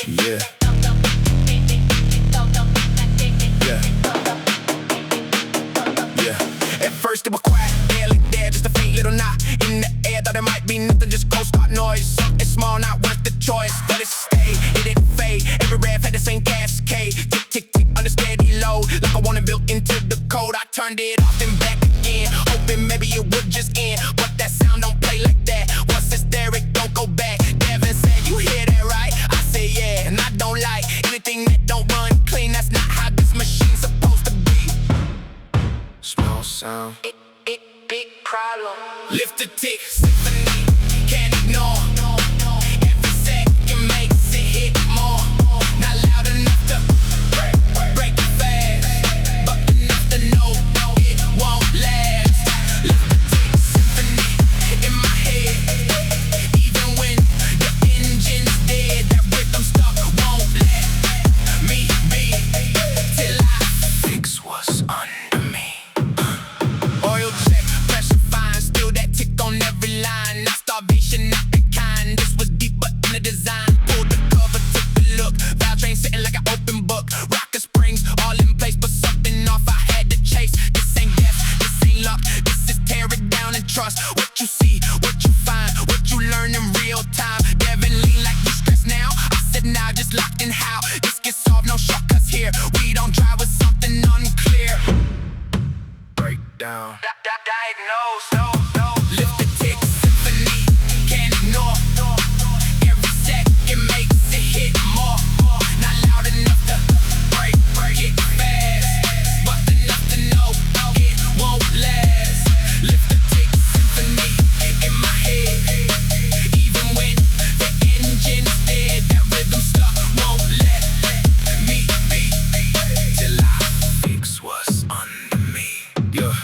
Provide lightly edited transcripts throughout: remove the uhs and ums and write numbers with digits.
Yeah. At first it was quiet, barely there, just a faint little knot in the air. Thought it might be nothing, just ghost start noise. Something small, not worth the choice. Let it stay, it didn't fade. Every rev had the same cascade. Tick, tick, tick, on the steady load. Like I wanted built into the code. I turned it off and back again, hoping maybe it would just end. But that sound don't play like that. Once it's there, it don't go back. Devon said, you hear that right? I said, yeah, and I don't like anything that don't run clean. That's not how this machine's supposed to be. Small sound, big problem. Lift the tick, Symphony, can't ignore. Every second makes it hit more. Not loud enough to break it fast, but enough to know it won't last. Lift the tick, Symphony, in my head. Even when the engine's dead, that rhythm stuck won't let me be. Till I fix what's under me. Oil check, pressure fine, still that tick on every line. Not starvation, not that kind. This was deeper in the design. Pulled the cover, took a look. Valve train sitting like an open book. Rocker springs all in place, but something off I had to chase. This ain't death, this ain't luck. This is tear it down and trust. What you see, what you find, what you learn in real time. Devon lean like you stressed now. I said now, just locked in how. This gets solved, no shortcuts here. We don't drive with something unclear. Breakdown. Diagnose. Lift the tick, Symphony, can't ignore. Every second makes it hit more. Not loud enough to break it fast, but enough to know it won't last. Lift the tick, Symphony, in my head. Even when the engine's dead, that rhythm stuck won't let me be. Till I fix what's under me. Yeah.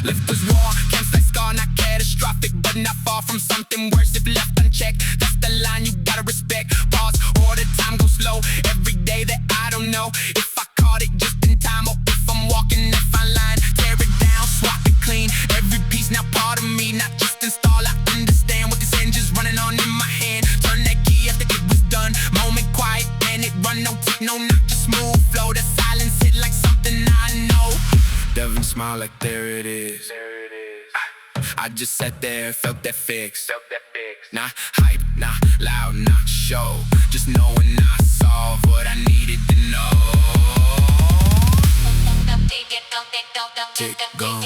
Lifters war, can't say scar, not catastrophic, but not far from something worse if left unchecked. That's the line you gotta respect. Pause, or the time goes slow. Every day that I don't know if I caught it just in time, or if I'm walking that fine line. Tear it down, swap it clean. Every piece now part of me, not just install. I understand what this engine's running on in my hand. Turn that key after it was done. Moment quiet and it run, no tick, no knock, just smooth flow. The silence hit like something I know. Devon smile like there it is. I just sat there, felt that fix. Not hype, not loud, not show. Just knowing I solved what I needed to know. Tick gone.